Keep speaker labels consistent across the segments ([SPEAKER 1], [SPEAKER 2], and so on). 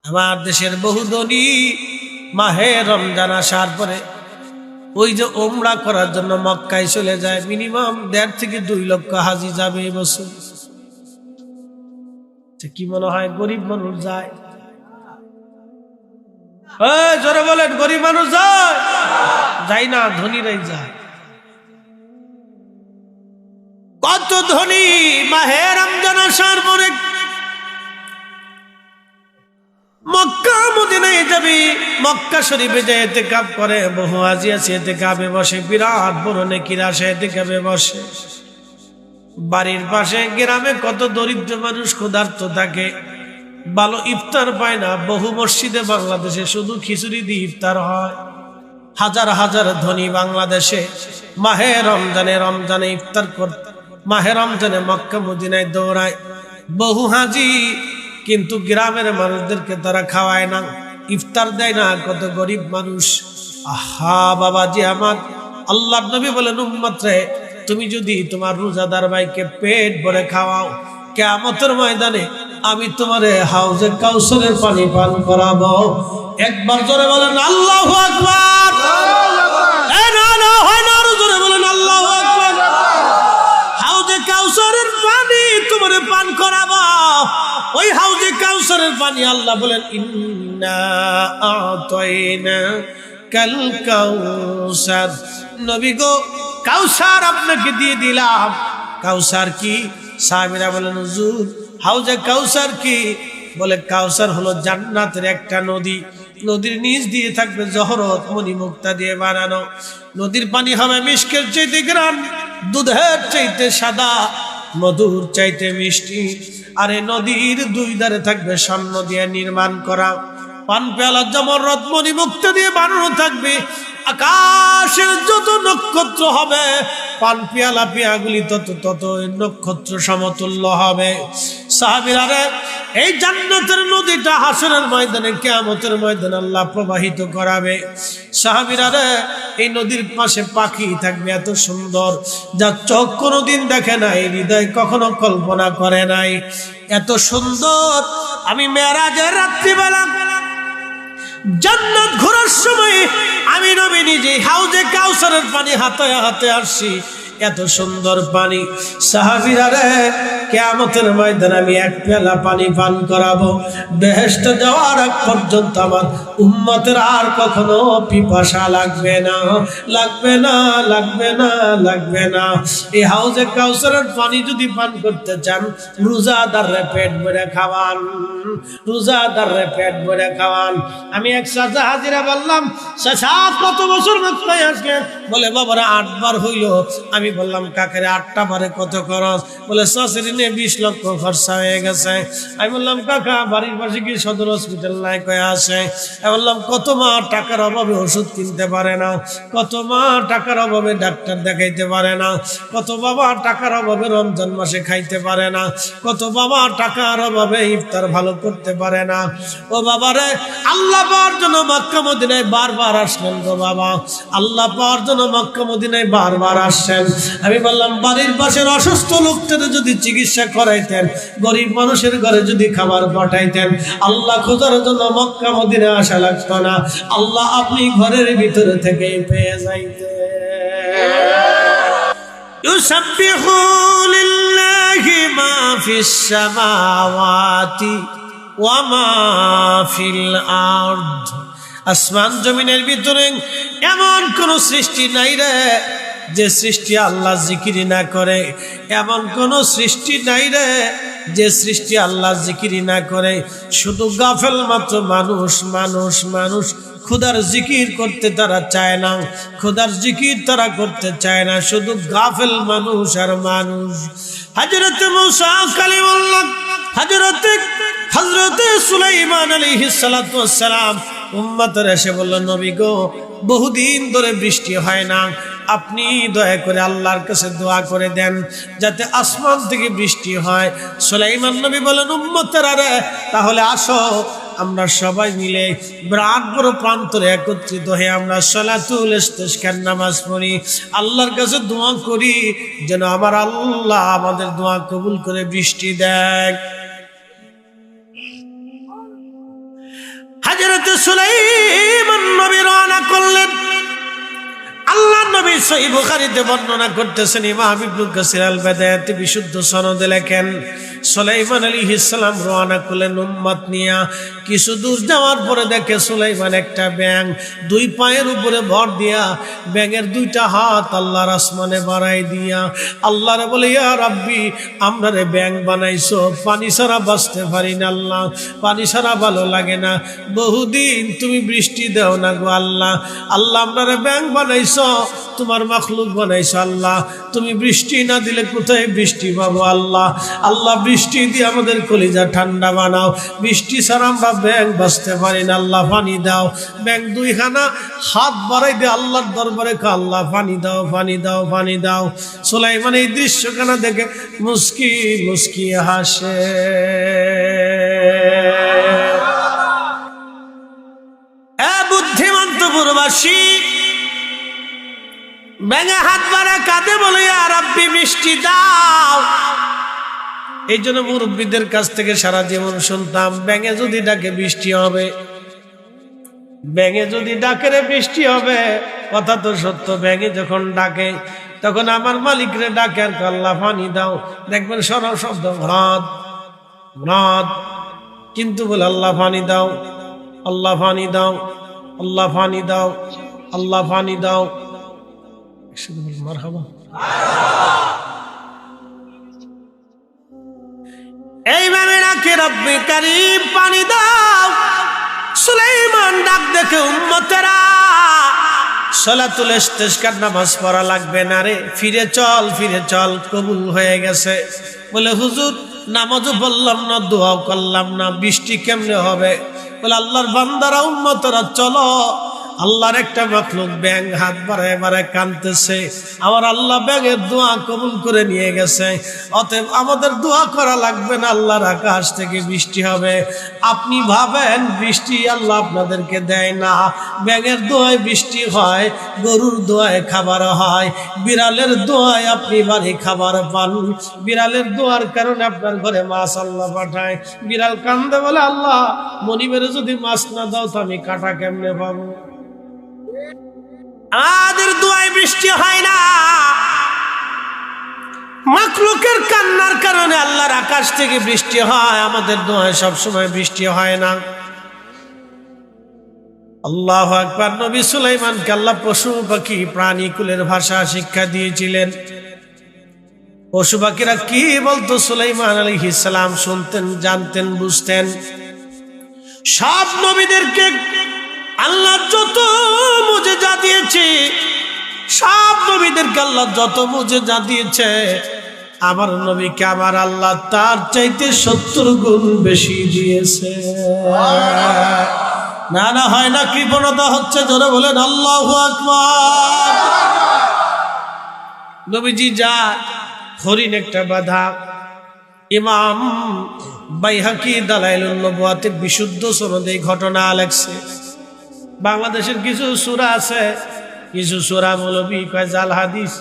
[SPEAKER 1] আমার দেশের বহু ধনী মাহে রমজান আসার পরে ওই যে ওমরা করার জন্য মক্কায় চলে যায়, মিনিমাম 1.5 থেকে 2 লক্ষ হাজি যাবে এই বছর। কি মনে হয় গরিব মানুষ যায়? জোরে বলেন, গরিব মানুষ যায়? যাই না, ধনীরাই যায়। কত ধনী মাহে রমজান আসার পরে মক্কা মদিনায় যাবি, মক্কা শরীফে যায় ইতিকাফ করে। বহু হাজি আছে ইতিকাফে বসে, বিরাট বড় নেকির আশায় ইতিকাফে বসে। বাড়ির পাশে গ্রামে কত দরিদ্র মানুষ ক্ষুধার্ত থাকে, ভালো ইফতার পায় না। বহু মসজিদে বাংলাদেশে শুধু খিচুড়ি দিয়ে ইফতার হয়। হাজার হাজার ধনী বাংলাদেশে মাহে রমজানে ইফতার করতে, মাহে রমজানে মক্কা মদিনায় দৌড়ায়। বহু হাজি কিন্তু গ্রামের মানুষদেরকে তারা খাওয়ায় না, ইফতার দেয় না। কত গরিব মানুষ। আহা বাবাজি আমার, আল্লাহর নবী বলেন, উম্মত রে, তুমি যদি তোমার রোজাদার ভাইকে পেট ভরে খাওয়াও, কিয়ামতের ময়দানে আমি তোমারে হাউজে কাউসারের পানি পান করাবো। একবার জোরে বলেন আল্লাহু আকবার। জোরে বলেন আল্লাহু আকবার। হাউজে কাউসারের পানি তোমারে পান করাবো। ওই হাউজে কাউসারের পানি আল্লাহ বলেন, ইন্না আতাইনা কাল কাউসার। নবী গো, কাউসার আপনাকে দিয়ে দিলাম। কাউসার কি? সাহাবীরা বলেন, হুজুর হাউজে কাউসার কি? বলে, কাউসার হলো জান্নাতের একটা নদী। নদীর নিচ দিয়ে থাকবে জহরত মণিমুক্তা দিয়ে বানানো। নদীর পানি হবে মিষ্কের চাইতে গ্রান, দুধের চাইতে সাদা, মধুর চাইতে মিষ্টি। আর এই নদীর 2 ধারে থাকবে স্বর্ণ দিয়ে নির্মাণ করা। পান পেয়ালা জমরত মণিমুক্তা দিয়ে বানানো থাকবে। আকাশের যত নক্ষত্র হবে, পান পেয়ালা পেয়াগুলি তত নক্ষত্র সমতুল্য হবে। সাহাবীরা রে, এই জান্নাতের নদীটা হাসরের ময়দানে, কিয়ামতের ময়দানে আল্লাহ প্রবাহিত করাবে। সাহাবীরা রে, এই নদীর পাশে পাখি থাকবে এত সুন্দর, যা চোখ কোনোদিন দেখে নাই, হৃদয় কখনো কল্পনা করে নাই। এত সুন্দর। আমি মেরাজের রাত্রিবেলা জান্নাত ঘোরার সময় আমি নবী নিজে হাউজে কাউসারের পানি হাতে হাতে আসছি। এত সুন্দর পানি। সাহাবীরা রে, কিয়ামতের ময়দানে আমি 1 পেয়ালা পানি পান করাবো। বেহেশতে যাওয়ার আগ পর্যন্ত আমার উম্মতের আর কখনো পিপাসা লাগবে না, লাগবে না, লাগবে না, লাগবে না। এই হাউজে কাউসারের পানি যদি পান করতে চান, রোজাদাররে পেট ভরে খাওয়ান, রোজাদাররে পেট ভরে খাওয়ান। আমি এক চাচা হাজিরা বললাম, চাচা কত বছর মক্কায় আসলেন? বলে, বাবারা 8 বার হইল। আমি বললাম, কাকারে 8টা বারে কত খরচ? বলে, শাশুড়ি নিয়ে 20 লক্ষ খরচা হয়ে গেছে। আমি বললাম, কাকা বাড়ির পাশে কি সদর হসপিটাল নাই? কয়ে আসে। আমি বললাম, কত মা টাকার অভাবে ওষুধ কিনতে পারে না, কত মা টাকার অভাবে ডাক্তার দেখাইতে পারে না, কত বাবা টাকার অভাবে রমজান মাসে খাইতে পারে না, কত বাবা টাকার অভাবে ইফতার ভালো করতে পারে না। ও বাবারে, আল্লাহ পাওয়ার জন্য মক্কা মদিনায় বারবার আসলেন গো বাবা, আল্লাহ পাওয়ার জন্য মক্কা মদিনায় বারবার আসছেন। আমি বললাম, বাড়ির পাশের অসুস্থ লোকদের যদি চিকিৎসা করাইতেন, গরিব মানুষের ঘরে যদি খাবার পাঠাইতেন, আল্লাহ খোঁজার জন্য মক্কা মদিনায় আসা লাগতো না। আল্লাহ আপনি ঘরের ভিতরে থেকে পেয়ে যাইতেন। ইউসাব্বিহু লিল্লাহি মা ফিস সামাওয়াতি ওয়া মা ফিল আরদ। আসমান জমিনের ভিতরে এমন কোন সৃষ্টি নাই রে যে সৃষ্টি আল্লাহ জিকিরি না করে। এমন কোন সৃষ্টি নাই রে যে সৃষ্টি আল্লাহ জিকিরি না করে। শুধু গাফেল মাত্র মানুষ, মানুষ, মানুষ। খুদার জিকির করতে তারা চায় না, খুদার জিকির তারা করতে চায় না। শুধু গাফেল মানুষ আর মানুষ। হযরত মুসা কালিমুল্লাহ, হযরতে সুলাইমান আলাইহিস সালাতু ওয়াস সালাম উম্মতের এসে বলল, নবী গো, বহুদিন ধরে বৃষ্টি হয় না, আপনি দয়া করে আল্লাহর কাছে দোয়া করে দেন যাতে আসমান থেকে বৃষ্টি হয়। সুলাইমান নবী বলেন, উম্মতেরা রে, তাহলে আসো আমরা সবাই মিলে বিরাট বড় প্রান্তরে একত্রিত হয়ে আমরা সালাতুল ইস্তিসকার নামাজ পড়ি, আল্লাহর কাছে দোয়া করি যেন আমার আল্লাহ আমাদের দোয়া কবুল করে বৃষ্টি দেয়। হযরত সুলাইমান নবী রওনা করলেন। আল্লাহ নবী সহিহ বুখারীতে বর্ণনা করতেছেন, ইমাম ইবনে কাসির আল বাদায়াতে বিশুদ্ধ সনদে লেখেন, সুলাইমান আলাইহিস সালাম রওনা করলেন উম্মত নিয়া। কিছু দূর যাওয়ার পরে দেখে সুলাইমান একটা ব্যাঙ দুই পায়ের উপরে ভর দিয়া, ব্যাঙের দুইটা হাত আল্লাহর আসমানে বাড়াই দিয়া আল্লাহরে বলে, ইয়া রাব্বি, আমরা রে ব্যাঙ বানাইছো, পানি ছাড়া বাঁচতে পারি না আল্লাহ, পানি ছাড়া ভালো লাগে না, বহুদিন তুমি বৃষ্টি দাও না গো আল্লাহ, আল্লাহ আমরা রে ব্যাঙ বানাইছো, তোমার মাখলুক বানাইছো আল্লাহ, তুমি বৃষ্টি না দিলে কোথায় বৃষ্টি পাবো আল্লাহ, আল্লাহ বৃষ্টি দিয়ে আমাদের কলিজা ঠান্ডা বানাও, বৃষ্টি ছাড়া আমরা ব্যাঙ বাঁচতে পারি না আল্লাহ, পানি দাও। ব্যাঙ দুইখানা হাত বাড়াই দিয়ে আল্লাহর দরবারে কা, আল্লাহ পানি দাও, পানি দাও, পানি দাও। সুলাইমান এই দৃশ্যখানা দেখে মুস্কি মুস্কি হাসে। বুদ্ধিমন্ত পুরবাসী ব্যাঙে হাত বাড়া কাঁদে, বলে ইয়া রাব্বি বৃষ্টি দাও। এই জন্য মুরব্বীদের কাছ থেকে সারা জীবন শুনতাম, ব্যাঙে যদি ডাকে বৃষ্টি হবে, ব্যাঙে যদি ডাকে রে বৃষ্টি হবে। কথা তো সত্য, ব্যাঙে যখন ডাকে তখন আমার মালিকরে ডাকে আর আল্লাহ পানি দাও, দেখবেন সরল শব্দ ভ্রাদ ভ্রাদ, কিন্তু বলে আল্লাহ পানি দাও, আল্লাহ পানি দাও, আল্লাহ পানি দাও, আল্লাহ পানি দাও। মারহাবা। এইভাবে ডাকে রব্বি কারীম পানি দাও। সুলাইমান ডাক দেখে উম্মতেরা, সালাতুল ইস্তিসকার নামাজ পড়া লাগবে না রে, ফিরে চল, ফিরে চল, কবুল হয়ে গেছে। বলে হুজুর নামাজও পড়লাম না, দোয়াও করলাম না, বৃষ্টি কেমনে হবে? বলে আল্লাহর বান্দারা উম্মতেরা চলো, আল্লাহর একটা মাখলুক ব্যাঙ হাত বাড়ায় বাড়ায় কাঁদতেছে, আমার আল্লাহ ব্যাঙের দোয়া কবুল করে নিয়ে গেছে, অতএব আমাদের দোয়া করা লাগবে না, আল্লাহর আকাশ থেকে বৃষ্টি হবে। আপনি ভাবেন বৃষ্টি আল্লাহ আপনাদেরকে দেয় না, ব্যাঙের দোয়ায় বৃষ্টি হয়, গরুর দোয়ায় খাবার হয়, বিড়ালের দোয়ায় আপনি বাড়ি খাবার পান, বিড়ালের দোয়ার কারণে আপনার ঘরে মাছ আল্লাহ পাঠায়। বিড়াল কান্দে, বলে আল্লাহ মনিবের যদি মাছ না দাও তো আমি কাটা কেমনে পাবো? আমাদের দোয়ায় বৃষ্টি হয় না, মাখলুকের কান্নার কারণে আল্লাহর আকাশ থেকে বৃষ্টি হয়, আমাদের দোয়ায় সবসময় বৃষ্টি হয় না। আল্লাহু আকবার। নবী সুলাইমানকে আল্লাহ পশু পাখি প্রাণী কুলের ভাষা শিক্ষা দিয়েছিলেন। পশু পাখিরা কি বলতো সুলাইমান আলাইহিস সালাম শুনতেন, জানতেন, বুঝতেন। সব নবীদেরকে আল্লাহ যত মুজিজা দিয়েছে, সব নবীদেরকে আল্লাহ যত মুজিজা দিয়েছে, আমার নবীকে আমার আল্লাহ তার চাইতে 70 গুণ বেশি দিয়েছে। না না হয় না, কৃপণতা হচ্ছে, জোরে বলেন আল্লাহু আকবার। নবীজি যা হরিণ একটা বাধা, ইমাম বাইহাকি দালাইলুন নবুয়াতে বিশুদ্ধ সনদে এই ঘটনা লেখছে। বাংলাদেশের কিছু সূরা আছে, কিছু সূরা মৌলবী কয় জাল হাদিস,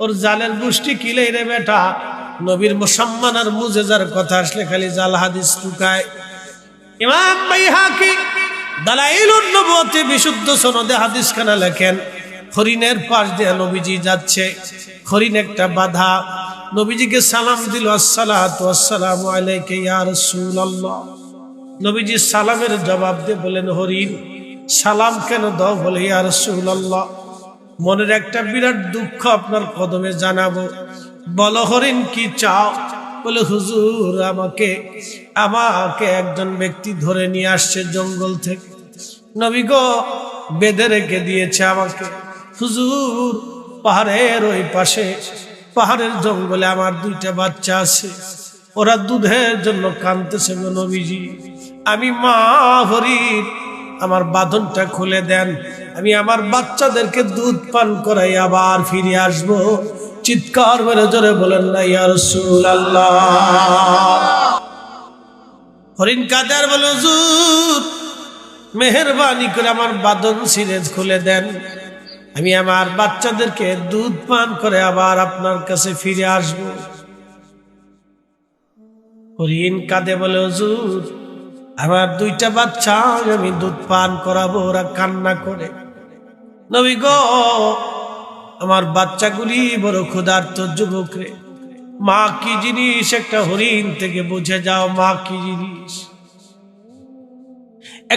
[SPEAKER 1] ওর জালের গোষ্ঠী কিলে রে বেটা, নবীর মুসাম্মান আর মুজেজার কথা আসলে খালি জাল হাদিস টুকায়। ইমাম বাইহাকি দালাইলুন নবুয়াতে বিশুদ্ধ সনদে হাদিস খানা লেখেন, হরিণের পাশ দিয়ে নবীজি যাচ্ছে, হরিণ একটা বাধা, নবীজিকে সালাম দিল, আসসালাতু ওয়াসসালামু আলাইকা ইয়া রাসূলুল্লাহ। নবীজি সালামের জবাব দিয়ে বলেন, হরিণ সালাম কেন দাও? বলে ইয়া রাসূলুল্লাহ, মনের একটা বিরাট দুঃখ আপনার কদমে জানাবো। বলো হরিণ কি চাও? বলে হুজুর আমাকে একজন ব্যক্তি ধরে নিয়ে আসছে জঙ্গল থেকে, নবী গো বেঁধে রেখে দিয়েছে আমাকে। হুজুর পাহাড়ের ওই পাশে, পাহাড়ের জঙ্গলে আমার 2টা বাচ্চা আছে, ওরা দুধের জন্য কাঁদতেছে গো নবীজি, আমি মা হরিণ, আমার বাঁধনটা খুলে দেন, আমি আমার বাচ্চাদেরকে দুধ পান করাই আবার ফিরে আসবো। চিৎকার করে জোরে বলেন না ইয়া রাসূলুল্লাহ। হরিণ কাদের বলে, হুজুর মেহেরবানি করে আমার বাঁধন ছিঁড়ে খুলে দেন, আমি আমার বাচ্চাদেরকে দুধ পান করে আবার আপনার কাছে ফিরে আসবো। হরিণ কাঁদে বলে, হুজুর আমার দুইটা বাচ্চা আমি দুধ পান করাবো, ওরা কান্না করে। নবী গো, আমার বাচ্চাগুলি বড় ক্ষুধার্ত যুবক রে, মা কি জিনিস একটা হরিণ থেকে বুঝে যাও, মা কি জিনিস।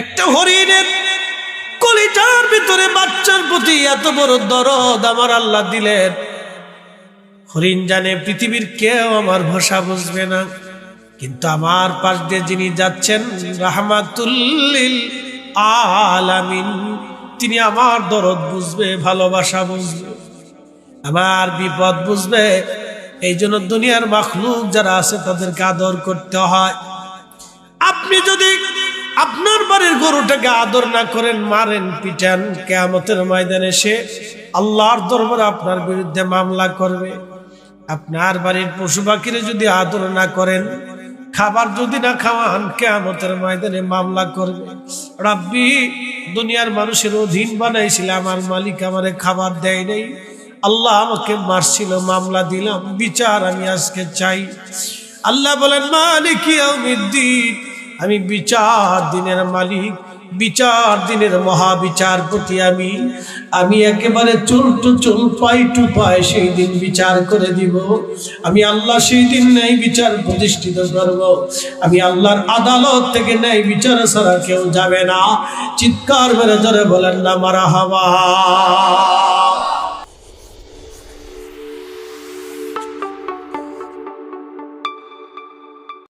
[SPEAKER 1] একটা হরিণের কলিজার ভিতরে বাচ্চার প্রতি এত বড় দরদ আমার আল্লাহ দিলেন। হরিণ জানে পৃথিবীর কেউ আমার ভাষা বুঝবে না, কিন্তু আমার পাশ দিয়ে যিনি যাচ্ছেন রাহমাতুল লিল আলামিন, তিনি আমার দরদ বুঝবে, ভালোবাসা বুঝবে, আমার বিপদ বুঝবে। এই জন্য দুনিয়ার মাখলুক যারা আছে তাদেরকে আদর করতে হয়। আপনি যদি আপনার বাড়ির গরুটাকে আদর না করেন, মারেন, পিটান, কিয়ামতের ময়দানে সে আল্লাহর দরবারে আপনার বিরুদ্ধে মামলা করবে। আপনার বাড়ির পশু পাখিরে যদি আদর না করেন, খাবার যদি না খাওয়ান, কিয়ামতের ময়দানে মামলা করবে। রাব্বি, দুনিয়ার মানুষের অধীন বানাইছিল, আমার মালিক আমারে খাবার দেয় নাই, আল্লাহ আমাকে মারছিল, মামলা দিলাম, বিচার আমি আজকে চাই। আল্লাহ বলেন মালিক ইয়াউমিদ্দিন, আমি বিচার দিনের মালিক, বিচার দিনের মহাবিচারপতি। আমি একেবারে চুল টু চুল, পাই টু পাই সেই দিন বিচার করে দিব। আমি আল্লাহ সেই দিন ন্যায় বিচার প্রতিষ্ঠিত করব। আমি আল্লাহর আদালত থেকে ন্যায় বিচার ছাড়া কেউ যাবে না। চিৎকার মেরে ধরে বলেন না মারহাবা।